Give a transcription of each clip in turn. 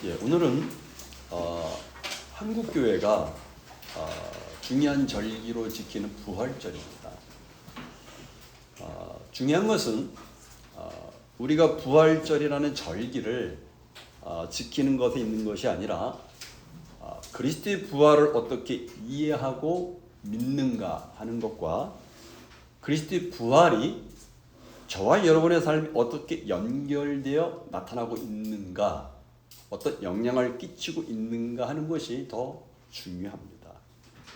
오늘은 한국 교회가 중요한 절기로 지키는 부활절입니다. 중요한 것은 우리가 부활절이라는 절기를 지키는 것에 있는 것이 아니라 그리스도의 부활을 어떻게 이해하고 믿는가 하는 것과 그리스도의 부활이 저와 여러분의 삶이 어떻게 연결되어 나타나고 있는가, 어떤 영향을 끼치고 있는가 하는 것이 더 중요합니다.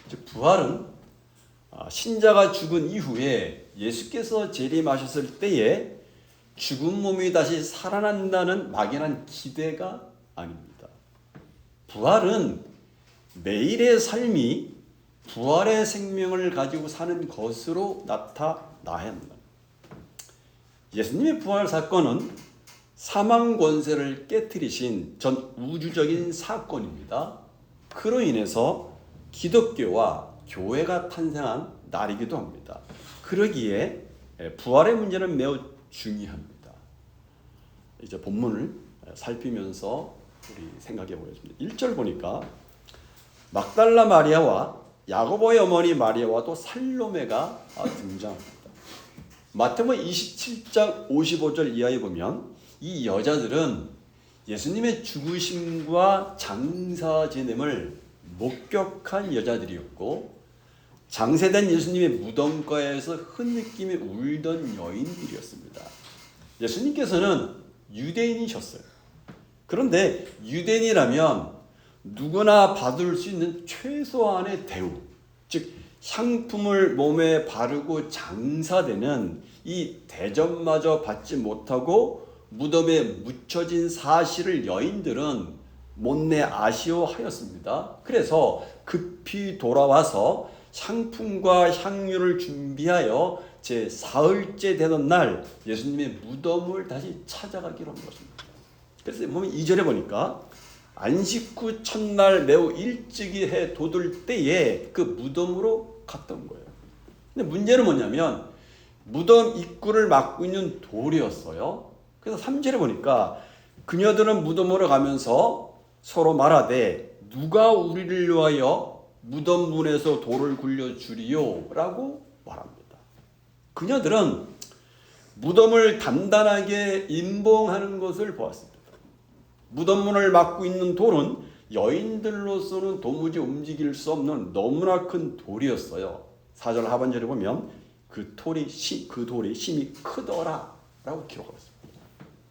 즉 부활은 신자가 죽은 이후에 예수께서 재림하셨을 때에 죽은 몸이 다시 살아난다는 막연한 기대가 아닙니다. 부활은 매일의 삶이 부활의 생명을 가지고 사는 것으로 나타나야 합니다. 예수님의 부활 사건은 사망 권세를 깨뜨리신 전 우주적인 사건입니다. 그로 인해서 기독교와 교회가 탄생한 날이기도 합니다. 그러기에 부활의 문제는 매우 중요합니다. 이제 본문을 살피면서 우리 생각해 보겠습니다. 1절 보니까 막달라 마리아와 야고보의 어머니 마리아와 또 살로메가 등장합니다. 마태복음 27장 55절 이하에 보면 이 여자들은 예수님의 죽으심과 장사 지냄을 목격한 여자들이었고 장세된 예수님의 무덤가에서 흐느끼며 울던 여인들이었습니다. 예수님께서는 유대인이셨어요. 그런데 유대인이라면 누구나 받을 수 있는 최소한의 대우, 즉 향품을 몸에 바르고 장사되는 이 대접마저 받지 못하고 무덤에 묻혀진 사실을 여인들은 못내 아쉬워하였습니다. 그래서 급히 돌아와서 향품과 향유를 준비하여 제 사흘째 되던 날 예수님의 무덤을 다시 찾아가기로 한 것입니다. 그래서 보면 2절에 보니까 안식 후 첫날 매우 일찍이 해 돋을 때에 그 무덤으로 갔던 거예요. 근데 문제는 뭐냐면 무덤 입구를 막고 있는 돌이었어요. 그래서 3절에 보니까 그녀들은 무덤으로 가면서 서로 말하되 누가 우리를 위하여 무덤 문에서 돌을 굴려주리요? 라고 말합니다. 그녀들은 무덤을 단단하게 임봉하는 것을 보았습니다. 무덤 문을 막고 있는 돌은 여인들로서는 도무지 움직일 수 없는 너무나 큰 돌이었어요. 4절 하반절에 보면 그 돌이 힘이 크더라 라고 기록하고 있습니다.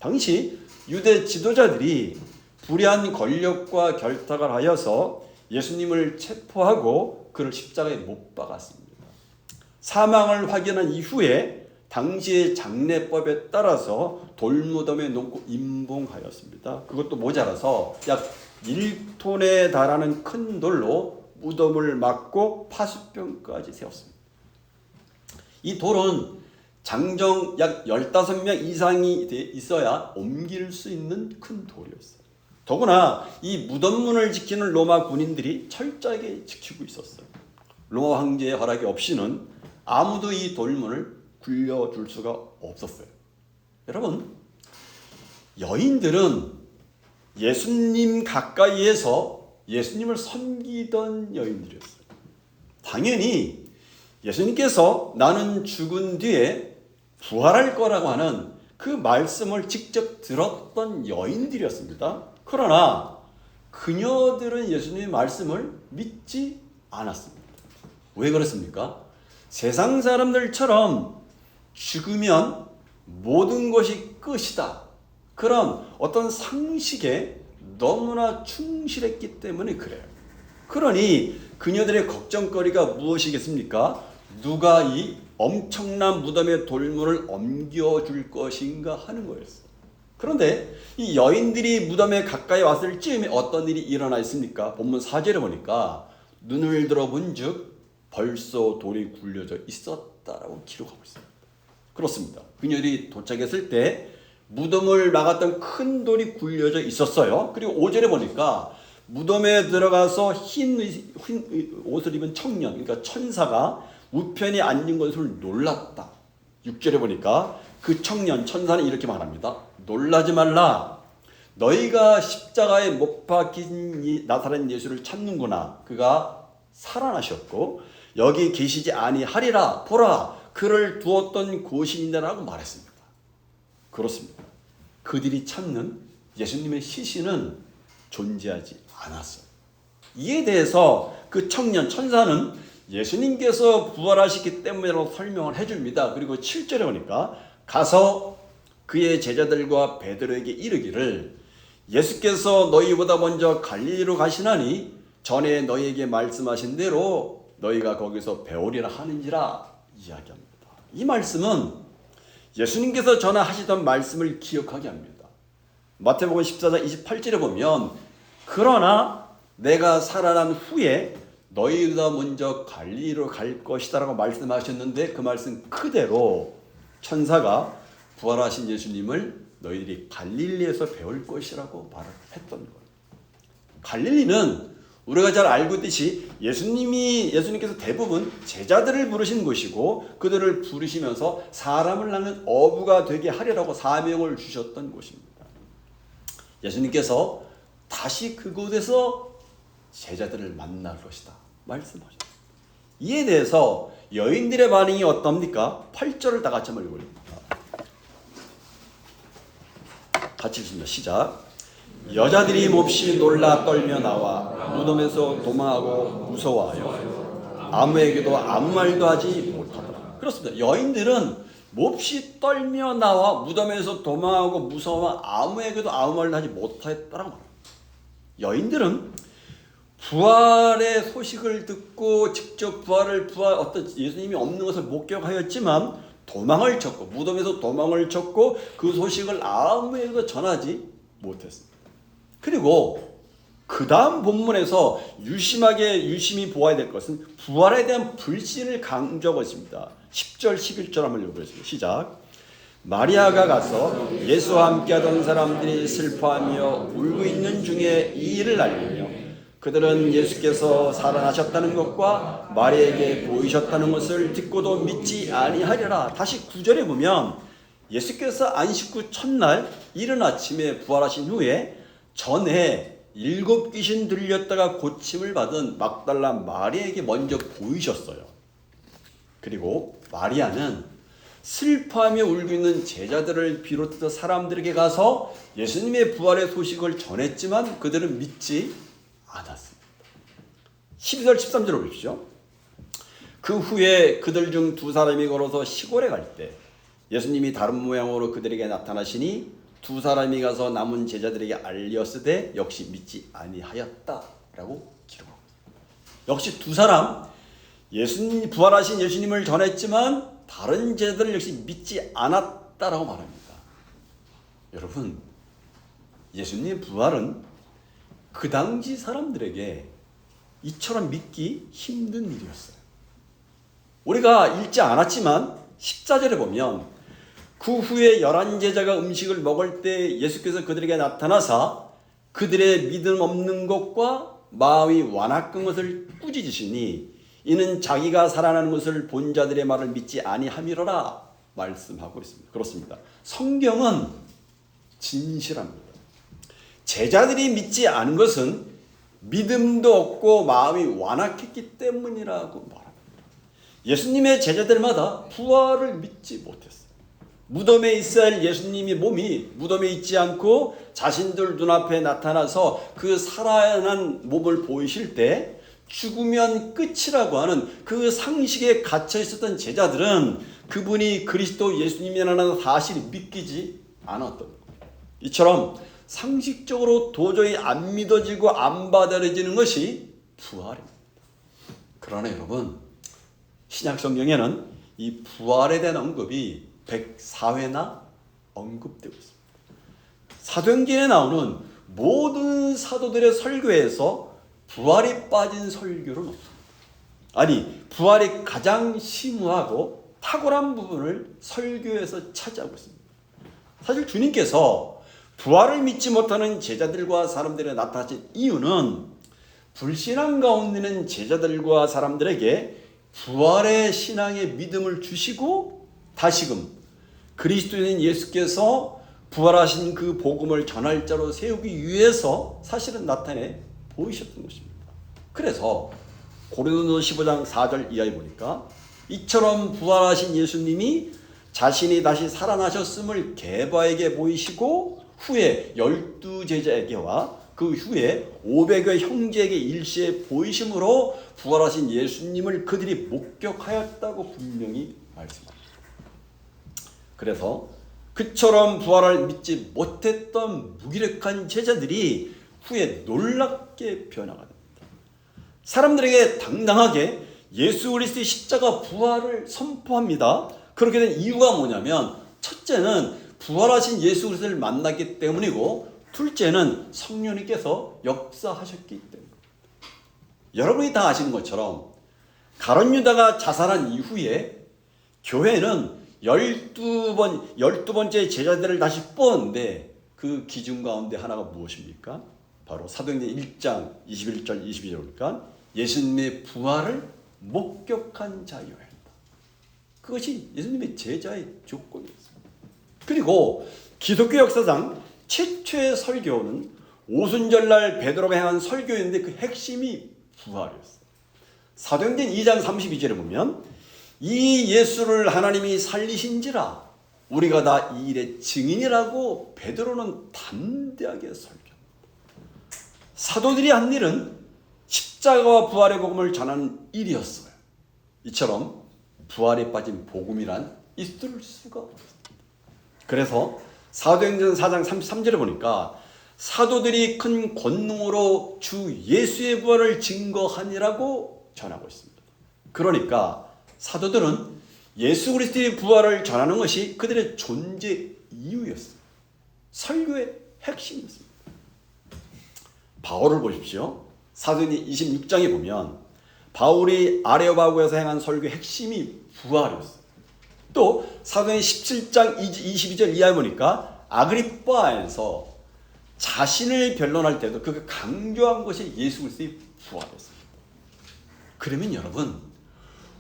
당시 유대 지도자들이 불의한 권력과 결탁을 하여서 예수님을 체포하고 그를 십자가에 못 박았습니다. 사망을 확인한 이후에 당시의 장례법에 따라서 돌무덤에 놓고 임봉하였습니다. 그것도 모자라서 약 1톤에 달하는 큰 돌로 무덤을 막고 파수병까지 세웠습니다. 이 돌은 장정 약 15명 이상이 있어야 옮길 수 있는 큰 돌이었어요. 더구나 이 무덤문을 지키는 로마 군인들이 철저하게 지키고 있었어요. 로마 황제의 허락이 없이는 아무도 이 돌문을 굴려줄 수가 없었어요. 여러분, 여인들은 예수님 가까이에서 예수님을 섬기던 여인들이었어요. 당연히 예수님께서 나는 죽은 뒤에 부활할 거라고 하는 그 말씀을 직접 들었던 여인들이었습니다. 그러나 그녀들은 예수님의 말씀을 믿지 않았습니다. 왜 그렇습니까? 세상 사람들처럼 죽으면 모든 것이 끝이다. 그런 어떤 상식에 너무나 충실했기 때문에 그래요. 그러니 그녀들의 걱정거리가 무엇이겠습니까? 누가 이 엄청난 무덤의 돌문을 옮겨줄 것인가 하는 거였어요. 그런데 이 여인들이 무덤에 가까이 왔을 즈음에 어떤 일이 일어나 있습니까? 본문 4절에 보니까 눈을 들어본 즉 벌써 돌이 굴려져 있었다라고 기록하고 있습니다. 그렇습니다. 그녀들이 도착했을 때 무덤을 막았던 큰 돌이 굴려져 있었어요. 그리고 5절에 보니까 무덤에 들어가서 흰 옷을 입은 청년, 그러니까 천사가 우편에 앉은 것을 놀랐다. 6절에 보니까 그 청년, 천사는 이렇게 말합니다. 놀라지 말라. 너희가 십자가에 못 박힌 나사렛 예수를 찾는구나. 그가 살아나셨고 여기 계시지 아니하리라. 보라, 그를 두었던 곳이니라고 말했습니다. 그렇습니다. 그들이 찾는 예수님의 시신은 존재하지 않았어요. 이에 대해서 그 청년 천사는 예수님께서 부활하시기 때문이라고 설명을 해줍니다. 그리고 7절에 보니까 가서 그의 제자들과 베드로에게 이르기를 예수께서 너희보다 먼저 갈릴리로 가시나니 전에 너희에게 말씀하신 대로 너희가 거기서 배우리라 하는지라 이야기합니다. 이 말씀은 예수님께서 전하시던 말씀을 기억하게 합니다. 마태복음 14장 28절에 보면 그러나 내가 살아난 후에 너희보다 먼저 갈릴리로 갈 것이다 라고 말씀하셨는데 그 말씀 그대로 천사가 부활하신 예수님을 너희들이 갈릴리에서 배울 것이라고 말을 했던 거예요. 갈릴리는 우리가 잘 알고 있듯이 예수님께서 대부분 제자들을 부르신 곳이고 그들을 부르시면서 사람을 낳는 어부가 되게 하리라고 사명을 주셨던 곳입니다. 예수님께서 다시 그곳에서 제자들을 만날 것이다 말씀하셨습니다. 이에 대해서 여인들의 반응이 어떻습니까? 8절을 다 같이 한번 읽어봅니다. 같이 읽습니다. 시작. 여자들이 몹시 놀라 떨며 나와 무덤에서 도망하고 무서워하여 아무에게도 아무 말도 하지 못하더라. 그렇습니다. 여인들은 몹시 떨며 나와 무덤에서 도망하고 무서워하여 아무에게도 아무 말도 하지 못했다라고 말합니다. 여인들은 부활의 소식을 듣고 직접 어떤 예수님이 없는 것을 목격하였지만 도망을 쳤고 무덤에서 도망을 쳤고 그 소식을 아무에게도 전하지 못했습니다. 그리고 그 다음 본문에서 유심히 보아야 될 것은 부활에 대한 불신을 강조하고 있습니다. 10절 11절 한번 읽어보겠습니다. 시작. 마리아가 가서 예수와 함께하던 사람들이 슬퍼하며 울고 있는 중에 이 일을 알리며 그들은 예수께서 살아나셨다는 것과 마리아에게 보이셨다는 것을 듣고도 믿지 아니하리라. 다시 9절에 보면 예수께서 안식 후 첫날 이른 아침에 부활하신 후에 전에 7 귀신 들렸다가 고침을 받은 막달라 마리아에게 먼저 보이셨어요. 그리고 마리아는 슬퍼하며 울고 있는 제자들을 비롯해서 사람들에게 가서 예수님의 부활의 소식을 전했지만 그들은 믿지 않았습니다. 12절 13절을 보십시오. 그 후에 그들 중 2 사람이 걸어서 시골에 갈 때 예수님이 다른 모양으로 그들에게 나타나시니 2 사람이 가서 남은 제자들에게 알렸으되 역시 믿지 아니하였다라고 기록하고 있습니다. 역시 2 사람 부활하신 예수님을 전했지만 다른 제자들을 역시 믿지 않았다라고 말합니다. 여러분, 예수님의 부활은 그 당시 사람들에게 이처럼 믿기 힘든 일이었어요. 우리가 읽지 않았지만 14절에 보면 그 후에 11제자가 음식을 먹을 때 예수께서 그들에게 나타나사 그들의 믿음 없는 것과 마음이 완악한 것을 꾸짖으시니 이는 자기가 살아나는 것을 본 자들의 말을 믿지 아니함이로라 말씀하고 있습니다. 그렇습니다. 성경은 진실합니다. 제자들이 믿지 않은 것은 믿음도 없고 마음이 완악했기 때문이라고 말합니다. 예수님의 제자들마다 부활을 믿지 못했어요. 무덤에 있어야 할 예수님의 몸이 무덤에 있지 않고 자신들 눈앞에 나타나서 그 살아난 몸을 보이실 때 죽으면 끝이라고 하는 그 상식에 갇혀 있었던 제자들은 그분이 그리스도 예수님이라는 사실을 믿기지 않았던 거예요. 이처럼 상식적으로 도저히 안 믿어지고 안 받아들여지는 것이 부활입니다. 그러나 여러분, 신약 성경에는 이 부활에 대한 언급이 104회나 언급되고 있습니다. 사도행전에 나오는 모든 사도들의 설교에서 부활이 빠진 설교는 없습니다. 아니, 부활이 가장 심오하고 탁월한 부분을 설교에서 차지하고 있습니다. 사실 주님께서 부활을 믿지 못하는 제자들과 사람들에 나타나신 이유는 불신앙 가운데 있는 제자들과 사람들에게 부활의 신앙의 믿음을 주시고 다시금 그리스도인 예수께서 부활하신 그 복음을 전할 자로 세우기 위해서 사실은 나타내 보이셨던 것입니다. 그래서 고린도서 15장 4절 이하에 보니까 이처럼 부활하신 예수님이 자신이 다시 살아나셨음을 게바에게 보이시고 후에 12제자에게와 그 후에 500여 형제에게 일시에 보이심으로 부활하신 예수님을 그들이 목격하였다고 분명히 말씀합니다. 그래서 그처럼 부활을 믿지 못했던 무기력한 제자들이 후에 놀랍게 변화가 됩니다. 사람들에게 당당하게 예수 그리스도의 십자가 부활을 선포합니다. 그렇게 된 이유가 뭐냐면 첫째는 부활하신 예수 그리스도를 만났기 때문이고 둘째는 성령님께서 역사하셨기 때문입니다. 여러분이 다 아시는 것처럼 가룟 유다가 자살한 이후에 교회는 12번째 제자들을 다시 뽑았는데 그 기준 가운데 하나가 무엇입니까? 바로 사도행전 1장 21절 22절 보니까 예수님의 부활을 목격한 자여야 한다. 그것이 예수님의 제자의 조건이었습니다. 그리고 기독교 역사상 최초의 설교는 오순절날 베드로가 행한 설교였는데 그 핵심이 부활이었어요. 사도행전 2장 32절에 보면 이 예수를 하나님이 살리신지라 우리가 다 이 일의 증인이라고 베드로는 담대하게 설교합니다. 사도들이 한 일은 십자가와 부활의 복음을 전하는 일이었어요. 이처럼 부활에 빠진 복음이란 있을 수가 없습니다. 그래서 사도행전 4장 33절에 보니까 사도들이 큰 권능으로 주 예수의 부활을 증거하니라고 전하고 있습니다. 그러니까 사도들은 예수 그리스도의 부활을 전하는 것이 그들의 존재 이유였어요. 설교의 핵심이었습니다. 바울을 보십시오. 사도행전 26장에 보면 바울이 아레오바고에서 행한 설교의 핵심이 부활이었어요. 또 사도행전 17장 22절 이하에 보니까 아그리빠에서 자신을 변론할 때도 그가 강조한 것이 예수 그리스도의 부활이었습니다. 그러면 여러분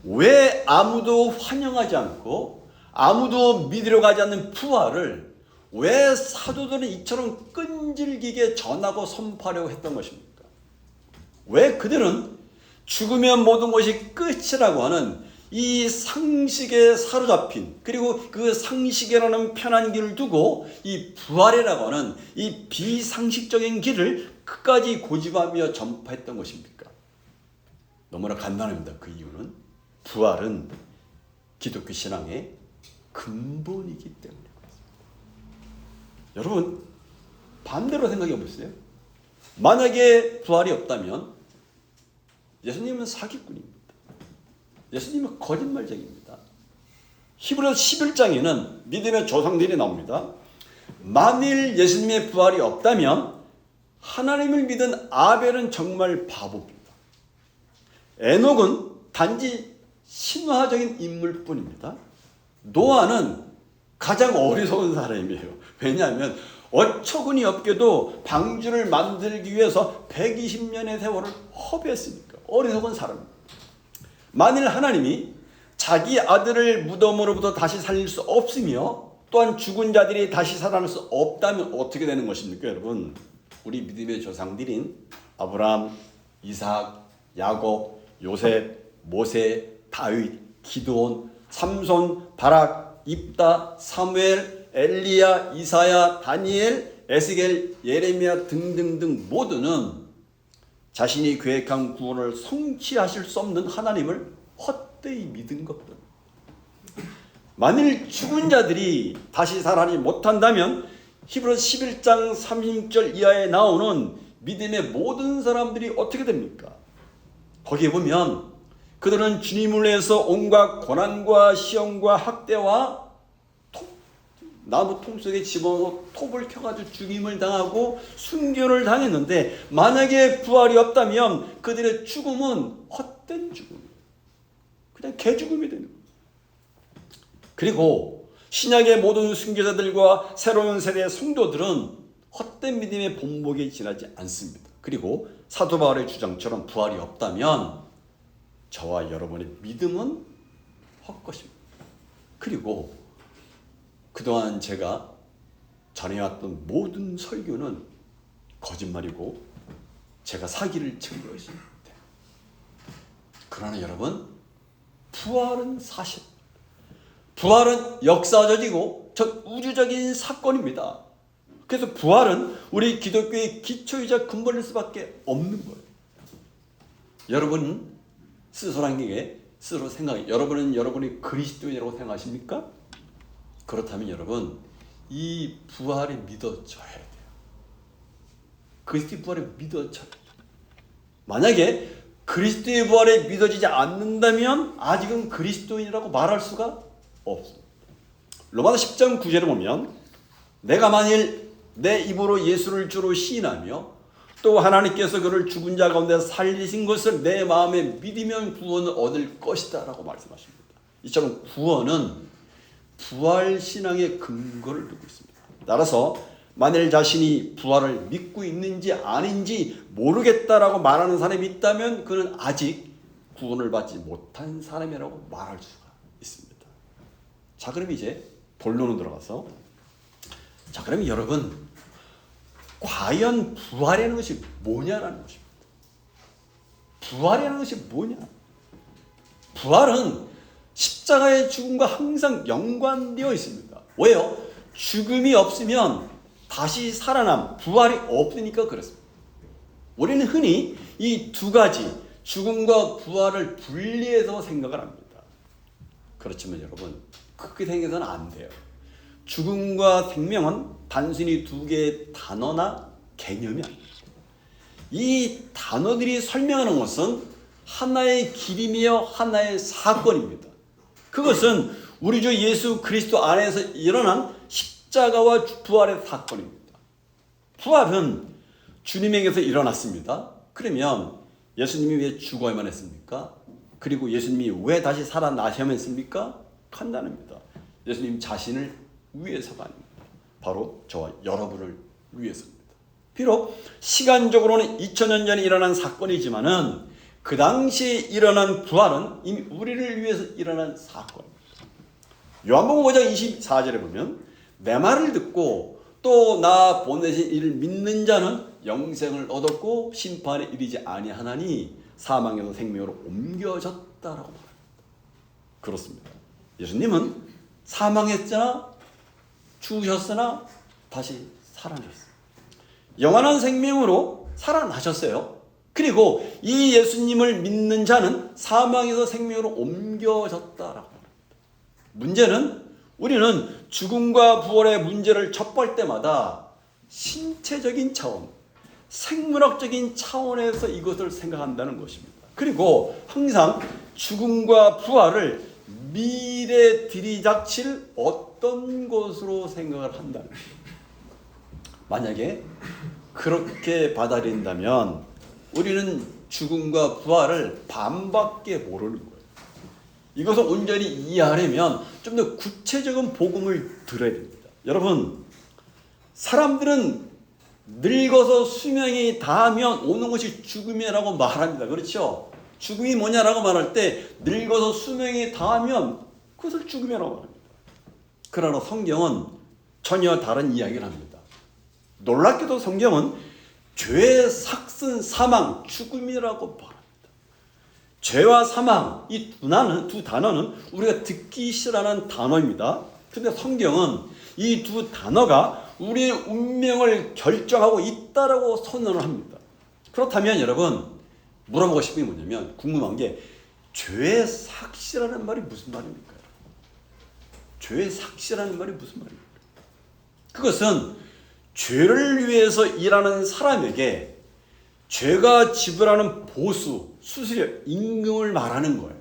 왜 아무도 환영하지 않고 아무도 믿으려고 하지 않는 부활을 왜 사도들은 이처럼 끈질기게 전하고 선포하려고 했던 것입니까? 왜 그들은 죽으면 모든 것이 끝이라고 하는 이 상식에 사로잡힌 그리고 그 상식이라는 편한 길을 두고 이 부활이라고 하는 이 비상식적인 길을 끝까지 고집하며 전파했던 것입니까? 너무나 간단합니다. 그 이유는 부활은 기독교 신앙의 근본이기 때문에 그렇습니다. 여러분 반대로 생각해 보세요. 만약에 부활이 없다면 예수님은 사기꾼입니다. 예수님은 거짓말쟁이입니다. 히브리서 11장에는 믿음의 조상들이 나옵니다. 만일 예수님의 부활이 없다면 하나님을 믿은 아벨은 정말 바보입니다. 에녹은 단지 신화적인 인물뿐입니다. 노아는 가장 어리석은 사람이에요. 왜냐하면 어처구니 없게도 방주를 만들기 위해서 120년의 세월을 허비했으니까 어리석은 사람입니다. 만일 하나님이 자기 아들을 무덤으로부터 다시 살릴 수 없으며 또한 죽은 자들이 다시 살아날 수 없다면 어떻게 되는 것입니까, 여러분? 우리 믿음의 조상들인 아브라함, 이삭, 야곱, 요셉, 모세, 다윗, 기드온, 삼손, 바락, 입다, 사무엘, 엘리야, 이사야, 다니엘, 에스겔, 예레미야 등등등 모두는 자신이 계획한 구원을 성취하실 수 없는 하나님을 헛되이 믿은 것뿐. 만일 죽은 자들이 다시 살아나지 못한다면 히브리서 11장 36절 이하에 나오는 믿음의 모든 사람들이 어떻게 됩니까? 거기에 보면 그들은 주님을 위해서 온갖 고난과 시험과 학대와 나무 통 속에 집어넣어 톱을 켜가지고 죽임을 당하고 순교를 당했는데 만약에 부활이 없다면 그들의 죽음은 헛된 죽음이에요. 그냥 개죽음이 되는 거예요. 그리고 신약의 모든 순교자들과 새로운 세대의 성도들은 헛된 믿음의 본보기에 지나지 않습니다. 그리고 사도 바울의 주장처럼 부활이 없다면 저와 여러분의 믿음은 헛것입니다. 그리고 그동안 제가 전해왔던 모든 설교는 거짓말이고 제가 사기를 친 것입니다. 그러나 여러분, 부활은 사실, 부활은 역사적이고 전 우주적인 사건입니다. 그래서 부활은 우리 기독교의 기초이자 근본일 수밖에 없는 거예요. 여러분 스스로에게 스스로 생각해, 여러분은 여러분이 그리스도인이라고 생각하십니까? 그렇다면 여러분, 이 부활이 믿어져야 돼요. 그리스도의 부활이 믿어져야 돼요. 만약에 그리스도의 부활이 믿어지지 않는다면 아직은 그리스도인이라고 말할 수가 없습니다. 로마서 10장 9절에 보면, 내가 만일 내 입으로 예수를 주로 시인하며 또 하나님께서 그를 죽은 자 가운데 살리신 것을 내 마음에 믿으면 구원을 얻을 것이다 라고 말씀하십니다. 이처럼 구원은 부활신앙의 근거를 두고 있습니다. 따라서 만일 자신이 부활을 믿고 있는지 아닌지 모르겠다라고 말하는 사람이 있다면 그는 아직 구원을 받지 못한 사람이라고 말할 수가 있습니다. 자, 그럼 이제 본론으로 들어가서, 자, 그러면 여러분, 과연 부활이라는 것이 뭐냐라는 것입니다. 부활이라는 것이 뭐냐? 부활은 십자가의 죽음과 항상 연관되어 있습니다. 왜요? 죽음이 없으면 다시 살아남, 부활이 없으니까 그렇습니다. 우리는 흔히 이 두 가지, 죽음과 부활을 분리해서 생각을 합니다. 그렇지만 여러분, 그렇게 생각해서는 안 돼요. 죽음과 생명은 단순히 두 개의 단어나 개념이 아닙니다. 이 단어들이 설명하는 것은 하나의 길이며 하나의 사건입니다. 그것은 우리 주 예수 그리스도 안에서 일어난 십자가와 부활의 사건입니다. 부활은 주님에게서 일어났습니다. 그러면 예수님이 왜 죽어야만 했습니까? 그리고 예수님이 왜 다시 살아나셔야만 했습니까? 간단합니다. 예수님 자신을 위해서가 아닙니다. 바로 저와 여러분을 위해서입니다. 비록 시간적으로는 2000년 전에 일어난 사건이지만은 그 당시에 일어난 부활은 이미 우리를 위해서 일어난 사건입니다. 요한복음 5장 24절에 보면, 내 말을 듣고 또 나 보내신 이를 믿는 자는 영생을 얻었고 심판에 이르지 아니하나니 사망에서 생명으로 옮겨졌다라고 말합니다. 그렇습니다. 예수님은 사망했으나 죽으셨으나 다시 살아나셨어요. 영원한 생명으로 살아나셨어요. 그리고 이 예수님을 믿는 자는 사망에서 생명으로 옮겨졌다라고 합니다. 문제는, 우리는 죽음과 부활의 문제를 접할 때마다 신체적인 차원, 생물학적인 차원에서 이것을 생각한다는 것입니다. 그리고 항상 죽음과 부활을 미래 들이닥칠 어떤 것으로 생각을 한다는 거예요. 만약에 그렇게 받아들인다면 우리는 죽음과 부활을 반밖에 모르는 거예요. 이것을 온전히 이해하려면 좀 더 구체적인 복음을 들어야 됩니다. 여러분, 사람들은 늙어서 수명이 다하면 오는 것이 죽음이라고 말합니다. 그렇죠? 죽음이 뭐냐라고 말할 때 늙어서 수명이 다하면 그것을 죽음이라고 말합니다. 그러나 성경은 전혀 다른 이야기를 합니다. 놀랍게도 성경은 죄의 삭슨, 사망, 죽음이라고 말합니다. 죄와 사망, 이 두 단어는 우리가 듣기 싫어하는 단어입니다. 그런데 성경은 이 두 단어가 우리의 운명을 결정하고 있다라고 선언을 합니다. 그렇다면 여러분, 물어보고 싶은 게 뭐냐면, 궁금한 게, 죄의 삭시라는 말이 무슨 말입니까? 죄의 삭시라는 말이 무슨 말입니까? 그것은 죄를 위해서 일하는 사람에게 죄가 지불하는 보수, 수수료, 임금을 말하는 거예요.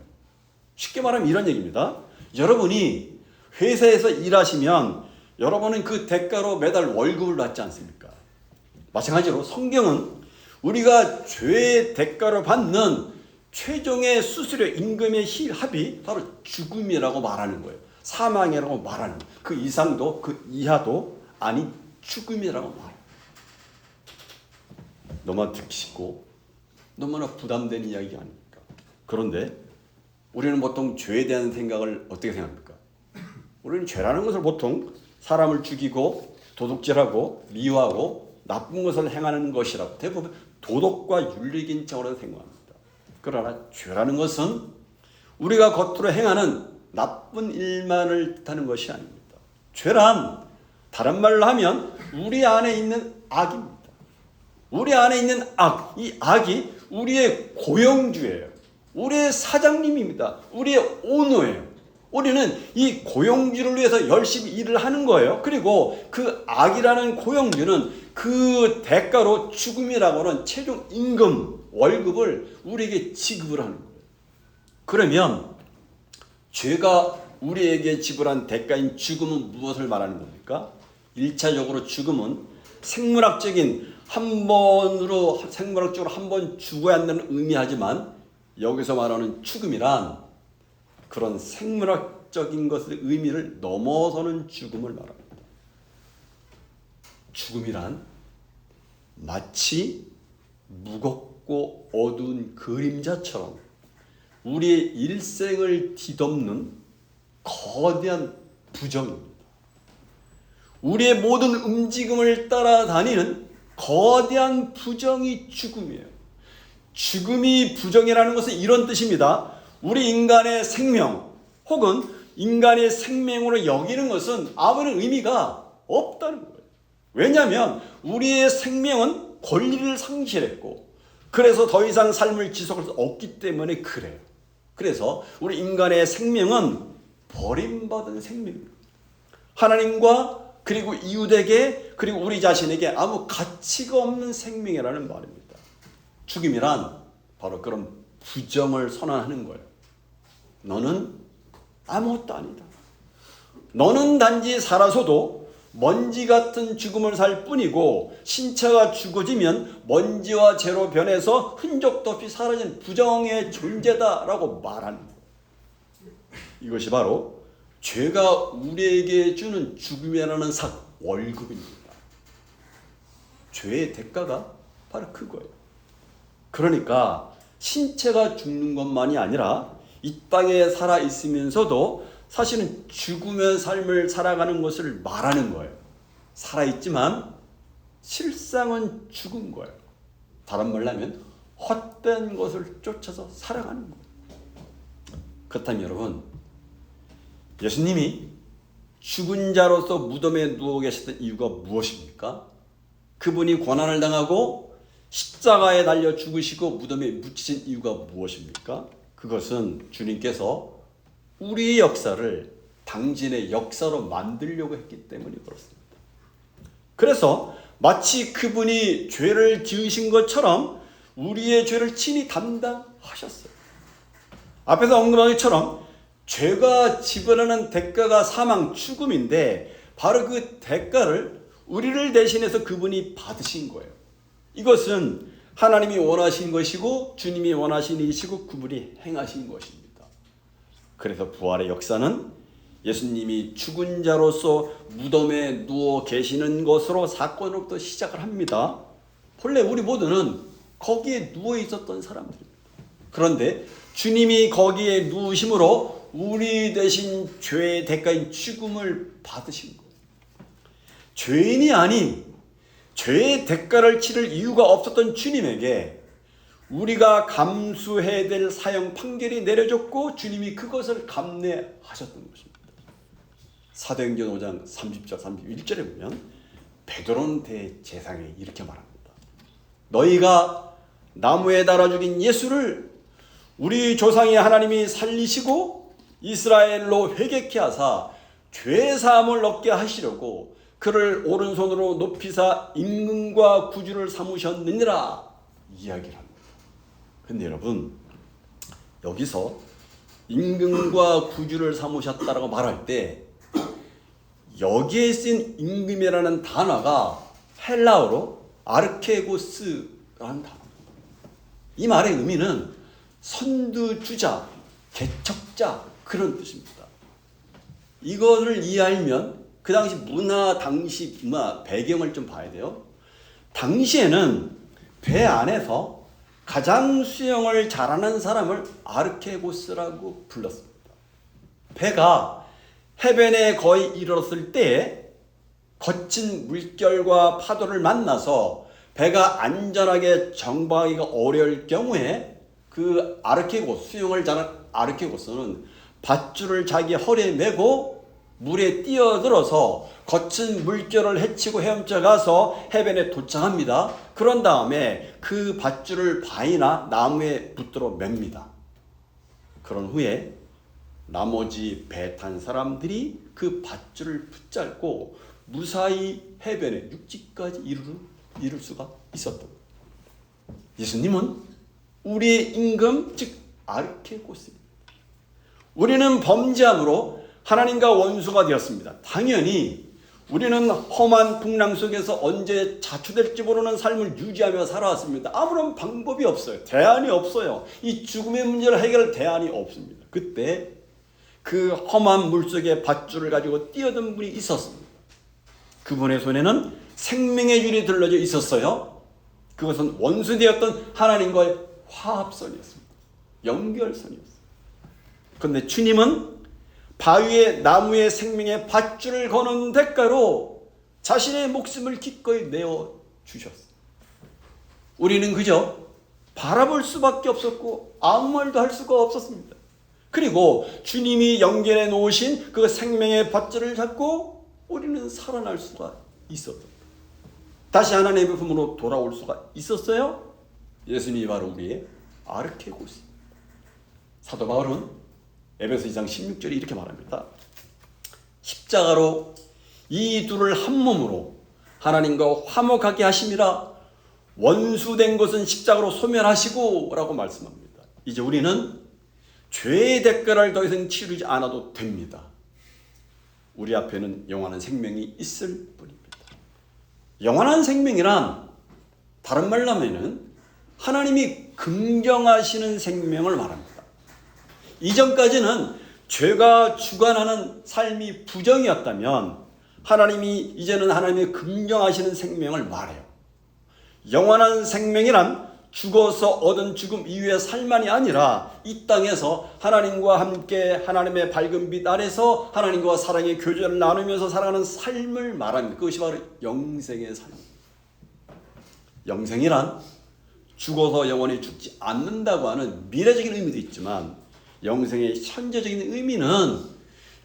쉽게 말하면 이런 얘기입니다. 여러분이 회사에서 일하시면 여러분은 그 대가로 매달 월급을 받지 않습니까? 마찬가지로 성경은 우리가 죄의 대가로 받는 최종의 수수료, 임금의 합이 바로 죽음이라고 말하는 거예요. 사망이라고 말하는 거예요. 그 이상도 그 이하도 아닌 죽음이라고 말해요. 너무나 듣기 쉽고 너무나 부담되는 이야기 아닙니까? 그런데 우리는 보통 죄에 대한 생각을 어떻게 생각합니까? 우리는 죄라는 것을 보통 사람을 죽이고 도둑질하고 미워하고 나쁜 것을 행하는 것이라고 대부분 도덕과 윤리적인 차원에서 생각합니다. 그러나 죄라는 것은 우리가 겉으로 행하는 나쁜 일만을 뜻하는 것이 아닙니다. 죄란 다른 말로 하면 우리 안에 있는 악입니다. 우리 안에 있는 악, 이 악이 우리의 고용주예요. 우리의 사장님입니다. 우리의 오너예요. 우리는 이 고용주를 위해서 열심히 일을 하는 거예요. 그리고 그 악이라는 고용주는 그 대가로 죽음이라고 하는 최종 임금, 월급을 우리에게 지급을 하는 거예요. 그러면 죄가 우리에게 지불한 대가인 죽음은 무엇을 말하는 겁니까? 1차적으로 죽음은 생물학적으로 한 번 죽어야 한다는 의미하지만 여기서 말하는 죽음이란 그런 생물학적인 것의 의미를 넘어서는 죽음을 말합니다. 죽음이란 마치 무겁고 어두운 그림자처럼 우리의 일생을 뒤덮는 거대한 부정입니다. 우리의 모든 움직임을 따라다니는 거대한 부정이 죽음이에요. 죽음이 부정이라는 것은 이런 뜻입니다. 우리 인간의 생명 혹은 인간의 생명으로 여기는 것은 아무런 의미가 없다는 거예요. 왜냐하면 우리의 생명은 권리를 상실했고 그래서 더 이상 삶을 지속할 수 없기 때문에 그래요. 그래서 우리 인간의 생명은 버림받은 생명입니다. 하나님과 그리고 이웃에게 그리고 우리 자신에게 아무 가치가 없는 생명이라는 말입니다. 죽음이란 바로 그런 부정을 선언하는 거예요. 너는 아무것도 아니다. 너는 단지 살아서도 먼지 같은 죽음을 살 뿐이고 신체가 죽어지면 먼지와 재로 변해서 흔적도 없이 사라진 부정의 존재다라고 말하는 거예요. 이것이 바로 죄가 우리에게 주는 죽음이라는 월급입니다. 죄의 대가가 바로 그거예요. 그러니까 신체가 죽는 것만이 아니라 이 땅에 살아 있으면서도 사실은 죽으면 삶을 살아가는 것을 말하는 거예요. 살아있지만 실상은 죽은 거예요. 다른 말로 하면 헛된 것을 쫓아서 살아가는 거예요. 그렇다면 여러분, 예수님이 죽은 자로서 무덤에 누워 계셨던 이유가 무엇입니까? 그분이 고난을 당하고 십자가에 달려 죽으시고 무덤에 묻히신 이유가 무엇입니까? 그것은 주님께서 우리의 역사를 당신의 역사로 만들려고 했기 때문에 그렇습니다. 그래서 마치 그분이 죄를 지으신 것처럼 우리의 죄를 친히 담당하셨어요. 앞에서 언급한 것처럼 죄가 지불하는 대가가 사망, 죽음인데 바로 그 대가를 우리를 대신해서 그분이 받으신 거예요. 이것은 하나님이 원하신 것이고 주님이 원하신 일이시고 그분이 행하신 것입니다. 그래서 부활의 역사는 예수님이 죽은 자로서 무덤에 누워 계시는 것으로 사건으로부터 시작을 합니다. 본래 우리 모두는 거기에 누워 있었던 사람들입니다. 그런데 주님이 거기에 누우심으로 우리 대신 죄의 대가인 죽음을 받으신 거예요. 죄인이 아닌 죄의 대가를 치를 이유가 없었던 주님에게 우리가 감수해야 될 사형 판결이 내려졌고 주님이 그것을 감내하셨던 것입니다. 사도행전 5장 30절 31절에 보면 베드로는 대제사장이 이렇게 말합니다. 너희가 나무에 달아 죽인 예수를 우리 조상의 하나님이 살리시고 이스라엘로 회개케 하사 죄사함을 얻게 하시려고 그를 오른손으로 높이사 임금과 구주를 삼으셨느니라 이야기를 합니다. 근데 여러분, 여기서 임금과 구주를 삼으셨다라고 말할 때 여기에 쓰인 임금이라는 단어가 헬라어로 아르케고스라는 단어입니다. 이 말의 의미는 선두주자, 개척자 그런 뜻입니다. 이거를 이해하면 그 당시 문화 배경을 좀 봐야 돼요. 당시에는 배 안에서 가장 수영을 잘하는 사람을 아르케고스라고 불렀습니다. 배가 해변에 거의 이르렀을 때 거친 물결과 파도를 만나서 배가 안전하게 정박하기가 어려울 경우에 그 아르케고스, 수영을 잘하는 아르케고스는 밧줄을 자기 허리에 메고 물에 뛰어들어서 거친 물결을 헤치고 헤엄쳐 가서 해변에 도착합니다. 그런 다음에 그 밧줄을 바위나 나무에 붙들어 맵니다. 그런 후에 나머지 배 탄 사람들이 그 밧줄을 붙잡고 무사히 해변에 육지까지 이룰 수가 있었던 거예요. 예수님은 우리의 임금, 즉 아르케고스입니다. 우리는 범죄함으로 하나님과 원수가 되었습니다. 당연히 우리는 험한 풍랑 속에서 언제 자초될지 모르는 삶을 유지하며 살아왔습니다. 아무런 방법이 없어요. 대안이 없어요. 이 죽음의 문제를 해결할 대안이 없습니다. 그때 그 험한 물속에 밧줄을 가지고 뛰어든 분이 있었습니다. 그분의 손에는 생명의 줄이 들러져 있었어요. 그것은 원수되었던 하나님과의 화합선이었습니다. 연결선이었어요. 그런데 주님은 바위에 나무에 생명의 밧줄을 거는 대가로 자신의 목숨을 기꺼이 내어 주셨어요. 우리는 그저 바라볼 수밖에 없었고 아무 말도 할 수가 없었습니다. 그리고 주님이 연결해 놓으신 그 생명의 밧줄을 잡고 우리는 살아날 수가 있었다. 다시 하나님의 품으로 돌아올 수가 있었어요. 예수님이 바로 우리의 아르케고스. 사도 바울은 에베소 2장 16절에 이렇게 말합니다. 십자가로 이 둘을 한 몸으로 하나님과 화목하게 하심이라. 원수된 것은 십자가로 소멸하시고 라고 말씀합니다. 이제 우리는 죄의 대가를 더 이상 치르지 않아도 됩니다. 우리 앞에는 영원한 생명이 있을 뿐입니다. 영원한 생명이란 다른 말로 하면은 하나님이 긍정하시는 생명을 말합니다. 이전까지는 죄가 주관하는 삶이 부정이었다면 하나님이 이제는 하나님이 긍정하시는 생명을 말해요. 영원한 생명이란 죽어서 얻은 죽음 이후의 삶만이 아니라 이 땅에서 하나님과 함께 하나님의 밝은 빛 아래서 하나님과 사랑의 교제를 나누면서 살아가는 삶을 말합니다. 그것이 바로 영생의 삶입니다. 영생이란 죽어서 영원히 죽지 않는다고 하는 미래적인 의미도 있지만 영생의 현재적인 의미는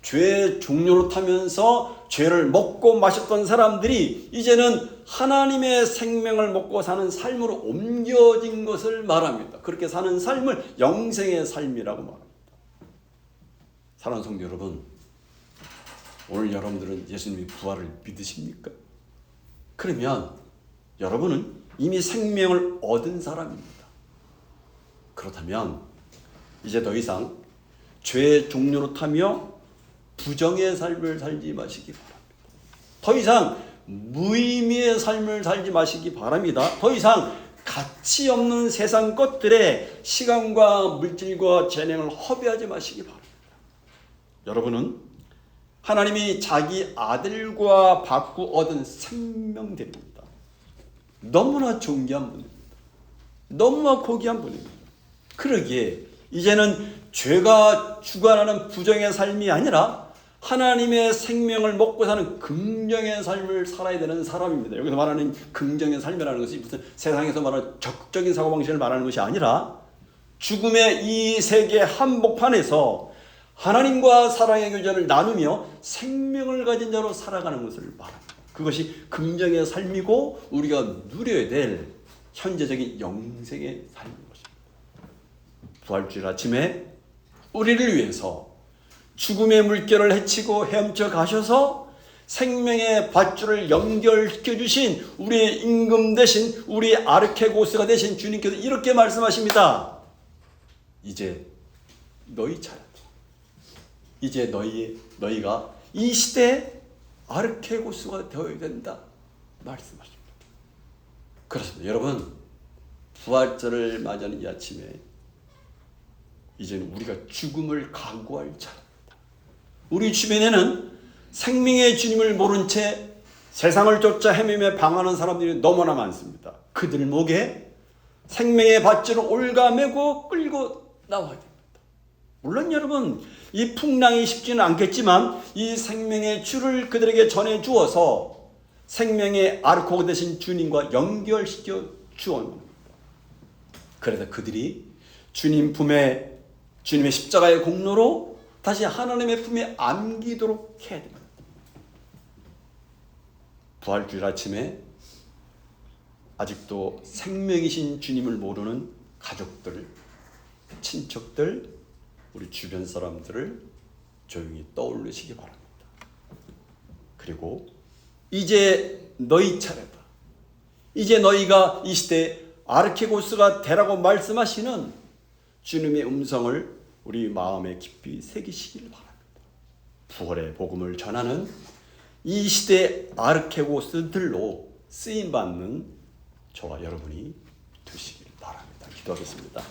죄의 종로로 타면서 죄를 먹고 마셨던 사람들이 이제는 하나님의 생명을 먹고 사는 삶으로 옮겨진 것을 말합니다. 그렇게 사는 삶을 영생의 삶이라고 말합니다. 사랑하는 성도 여러분, 오늘 여러분들은 예수님의 부활을 믿으십니까? 그러면 여러분은 이미 생명을 얻은 사람입니다. 그렇다면 이제 더 이상 죄의 종로로 타며 부정의 삶을 살지 마시기 바랍니다. 더 이상 무의미의 삶을 살지 마시기 바랍니다. 더 이상 가치 없는 세상 것들에 시간과 물질과 재능을 허비하지 마시기 바랍니다. 여러분은 하나님이 자기 아들과 받고 얻은 생명들입니다. 너무나 존귀한 분입니다. 너무나 고귀한 분입니다. 그러기에 이제는 죄가 주관하는 부정의 삶이 아니라 하나님의 생명을 먹고 사는 긍정의 삶을 살아야 되는 사람입니다. 여기서 말하는 긍정의 삶이라는 것이 무슨 세상에서 말하는 적극적인 사고방식을 말하는 것이 아니라 죽음의 이 세계 한복판에서 하나님과 사랑의 교제를 나누며 생명을 가진 자로 살아가는 것을 말합니다. 그것이 긍정의 삶이고 우리가 누려야 될 현재적인 영생의 삶인 것입니다. 부활주일 아침에 우리를 위해서 죽음의 물결을 헤치고 헤엄쳐 가셔서 생명의 밧줄을 연결시켜 주신 우리의 임금 되신 우리의 아르케고스가 되신 주님께서 이렇게 말씀하십니다. 이제 너희 차례다. 이제 너희가 이 시대에 아르케고스가 되어야 된다 말씀하십니다. 그렇습니다. 여러분, 부활절을 맞이하는 이 아침에 이제는 우리가 죽음을 각오할 차례입니다. 우리 주변에는 생명의 주님을 모른 채 세상을 쫓아 헤매며 방황하는 사람들이 너무나 많습니다. 그들 목에 생명의 밧줄을 올가매고 끌고 나와야 됩니다. 물론 여러분, 이 풍랑이 쉽지는 않겠지만 이 생명의 줄을 그들에게 전해 주어서 생명의 아르코가 되신 주님과 연결시켜 주옵니다. 그래서 그들이 주님 품에, 주님의 십자가의 공로로 다시 하나님의 품에 안기도록 해야 됩니다. 부활주일 아침에 아직도 생명이신 주님을 모르는 가족들, 친척들, 우리 주변 사람들을 조용히 떠올리시기 바랍니다. 그리고 이제 너희 차례다. 이제 너희가 이 시대에 아르케고스가 되라고 말씀하시는 주님의 음성을 우리 마음에 깊이 새기시길 바랍니다. 부활의 복음을 전하는 이 시대의 아르케고스들로 쓰임받는 저와 여러분이 되시길 바랍니다. 기도하겠습니다.